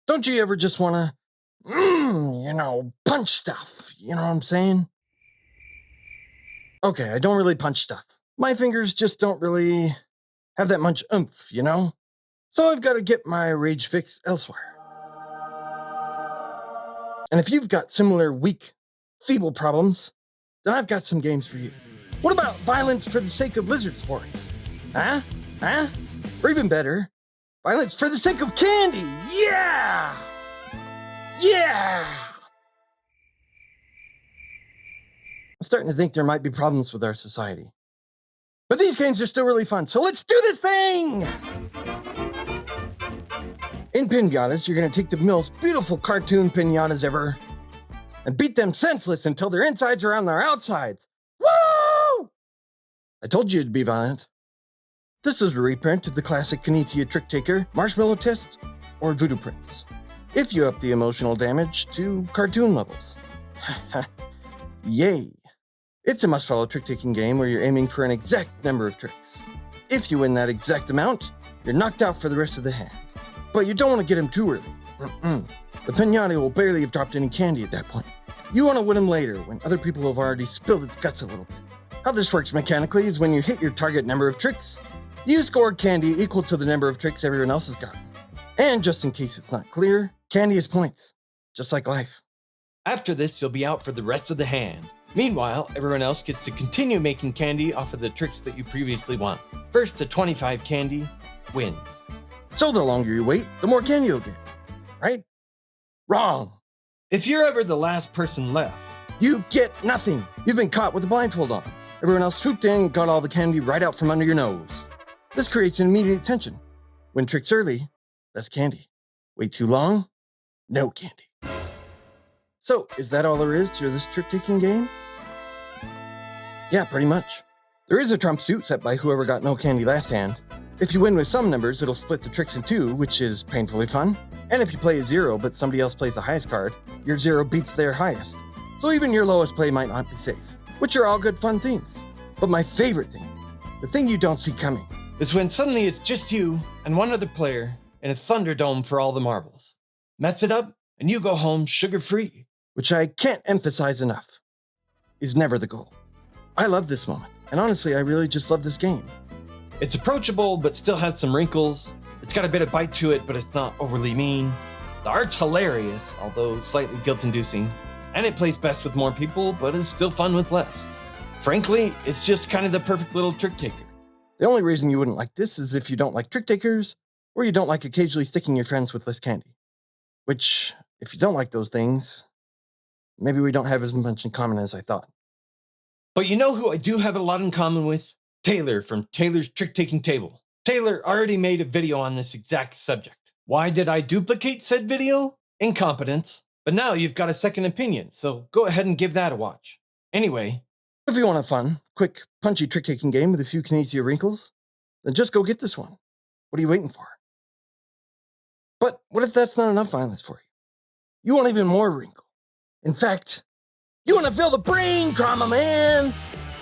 Don't you ever just want to, punch stuff? You know what I'm saying? Okay, I don't really punch stuff. My fingers just don't really have that much oomph. So I've got to get my rage fix elsewhere. And if you've got similar weak, feeble problems, then I've got some games for you. What about violence for the sake of lizard sports? Huh? Or even better, violence for the sake of candy! Yeah! I'm starting to think there might be problems with our society. But these games are still really fun, so let's do this thing! In Pinatas, you're going to take the most beautiful cartoon pinatas ever and beat them senseless until their insides are on their outsides. Woo! I told you it'd be violent. This is a reprint of the classic Kinesia Trick Taker, Marshmallow Test, or Voodoo Prince, if you up the emotional damage to cartoon levels. Yay! It's a must-follow trick-taking game where you're aiming for an exact number of tricks. If you win that exact amount, you're knocked out for the rest of the hand. But you don't want to get him too early. The pinata will barely have dropped any candy at that point. You want to win him later, when other people have already spilled its guts a little bit. How this works mechanically is when you hit your target number of tricks, you score candy equal to the number of tricks everyone else has gotten. And just in case it's not clear, candy is points, just like life. After this, you'll be out for the rest of the hand. Meanwhile, everyone else gets to continue making candy off of the tricks that you previously won. First to 25 candy wins. So the longer you wait, the more candy you'll get, right? Wrong. If you're ever the last person left, you get nothing. You've been caught with a blindfold on. Everyone else swooped in and got all the candy right out from under your nose. This creates an immediate tension. Win tricks early, that's candy. Wait too long, no candy. So, is that all there is to this trick-taking game? Yeah, pretty much. There is a trump suit set by whoever got no candy last hand. If you win with some numbers, it'll split the tricks in two, which is painfully fun. And if you play a 0, but somebody else plays the highest card, your 0 beats their highest. So even your lowest play might not be safe, which are all good fun themes. But my favorite thing, the thing you don't see coming, is when suddenly it's just you and one other player in a Thunderdome for all the marbles. Mess it up, and you go home sugar-free. Which I can't emphasize enough, is never the goal. I love this moment, and honestly, I really just love this game. It's approachable, but still has some wrinkles. It's got a bit of bite to it, but it's not overly mean. The art's hilarious, although slightly guilt-inducing. And it plays best with more people, but is still fun with less. Frankly, it's just kind of the perfect little trick taker. The only reason you wouldn't like this is if you don't like trick takers, or you don't like occasionally sticking your friends with less candy. Which, if you don't like those things, maybe we don't have as much in common as I thought. But you know who I do have a lot in common with? Taylor from Taylor's Trick-Taking Table. Taylor already made a video on this exact subject. Why did I duplicate said video? Incompetence. But now you've got a second opinion, so go ahead and give that a watch. Anyway, if you want a fun, quick, punchy trick-taking game with a few Kinesia wrinkles, then just go get this one. What are you waiting for? But what if that's not enough violence for you? You want even more wrinkle. In fact, you want to feel the brain trauma, man?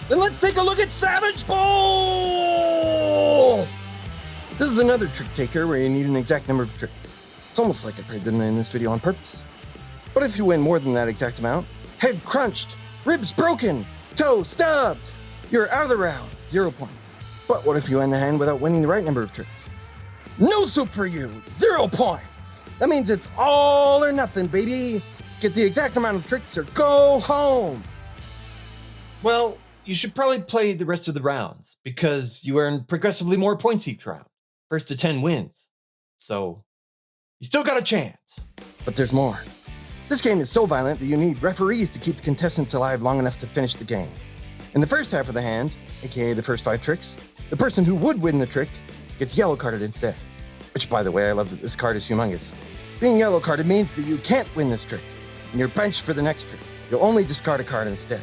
Then let's take a look at Savage Bowl! This is another trick taker where you need an exact number of tricks. It's almost like I played them in this video on purpose. But if you win more than that exact amount, head crunched, ribs broken, toe stubbed, you're out of the round, 0 points. But what if you end the hand without winning the right number of tricks? No soup for you, 0 points. That means it's all or nothing, baby. Get the exact amount of tricks or go home. Well, you should probably play the rest of the rounds because you earn progressively more points each round. First to 10 wins. So, you still got a chance. But there's more. This game is so violent that you need referees to keep the contestants alive long enough to finish the game. In the first half of the hand, aka the first 5 tricks, the person who would win the trick gets yellow carded instead. Which, by the way, I love that this card is humongous. Being yellow carded means that you can't win this trick, and you're benched for the next trick. You'll only discard a card instead.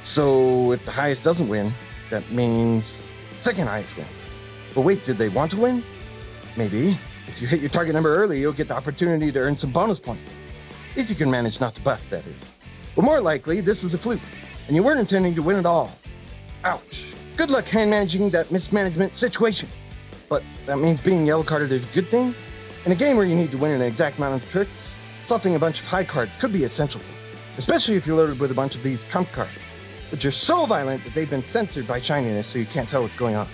So if the highest doesn't win, that means second highest wins. But wait, did they want to win? Maybe. If you hit your target number early, you'll get the opportunity to earn some bonus points. If you can manage not to bust, that is. But more likely, this is a fluke, and you weren't intending to win at all. Ouch. Good luck hand managing that mismanagement situation. But that means being yellow carded is a good thing? In a game where you need to win an exact amount of tricks, stuffing a bunch of high cards could be essential, especially if you're loaded with a bunch of these trump cards, which are so violent that they've been censored by shininess so you can't tell what's going on.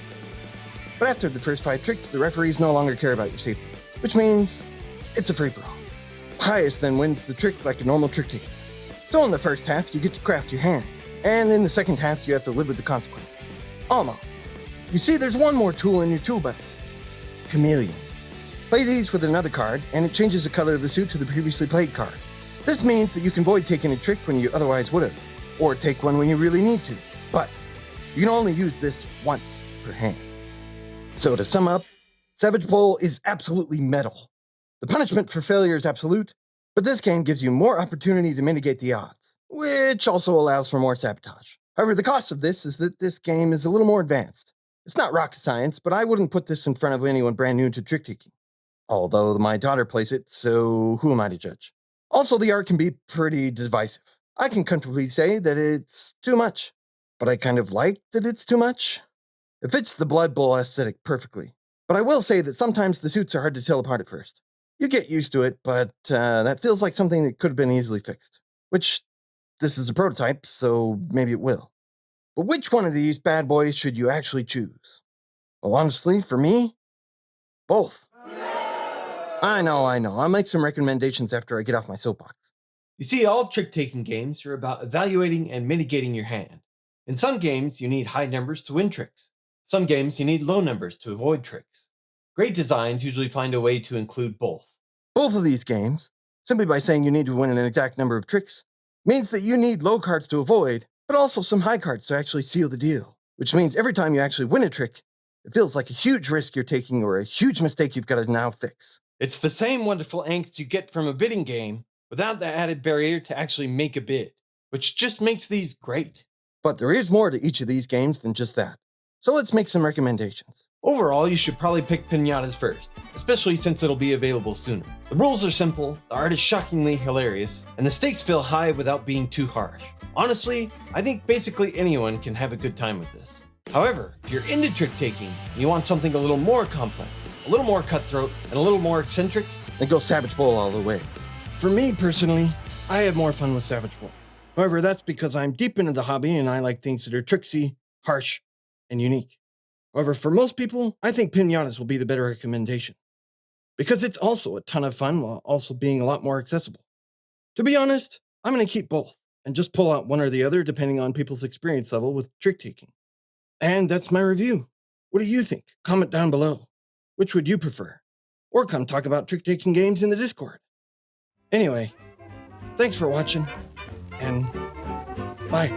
But after the first 5 tricks, the referees no longer care about your safety, which means it's a free-for-all. Highest then wins the trick like a normal trick taker. So in the first half, you get to craft your hand, and in the second half, you have to live with the consequences. Almost. You see, there's one more tool in your tool belt. Chameleons. Play these with another card, and it changes the color of the suit to the previously played card. This means that you can avoid taking a trick when you otherwise would have, or take one when you really need to, but you can only use this once per hand. So to sum up, Savage Bowl is absolutely metal. The punishment for failure is absolute, but this game gives you more opportunity to mitigate the odds, which also allows for more sabotage. However, the cost of this is that this game is a little more advanced. It's not rocket science, but I wouldn't put this in front of anyone brand new to trick-taking. Although my daughter plays it, so who am I to judge? Also, the art can be pretty divisive. I can comfortably say that it's too much, but I kind of like that it's too much. It fits the Blood Bowl aesthetic perfectly, but I will say that sometimes the suits are hard to tell apart at first. You get used to it, but that feels like something that could have been easily fixed. Which, this is a prototype, so maybe it will. But which one of these bad boys should you actually choose? Well, honestly, for me, both. I know. I'll make some recommendations after I get off my soapbox. You see, all trick-taking games are about evaluating and mitigating your hand. In some games, you need high numbers to win tricks. Some games, you need low numbers to avoid tricks. Great designs usually find a way to include both. Both of these games, simply by saying you need to win an exact number of tricks, means that you need low cards to avoid, but also some high cards to actually seal the deal. Which means every time you actually win a trick, it feels like a huge risk you're taking or a huge mistake you've got to now fix. It's the same wonderful angst you get from a bidding game without the added barrier to actually make a bid, which just makes these great. But there is more to each of these games than just that. So let's make some recommendations. Overall, you should probably pick Pinatas first, especially since it'll be available sooner. The rules are simple, the art is shockingly hilarious, and the stakes feel high without being too harsh. Honestly, I think basically anyone can have a good time with this. However, if you're into trick-taking and you want something a little more complex, a little more cutthroat, and a little more eccentric, then go Savage Bowl all the way. For me personally, I have more fun with Savage Bowl. However, that's because I'm deep into the hobby and I like things that are tricksy, harsh, and unique. However, for most people, I think Pinatas will be the better recommendation, because it's also a ton of fun while also being a lot more accessible. To be honest, I'm going to keep both and just pull out one or the other depending on people's experience level with trick-taking. And that's my review. What do you think? Comment down below. Which would you prefer? Or come talk about trick-taking games in the Discord. Anyway, thanks for watching, and bye.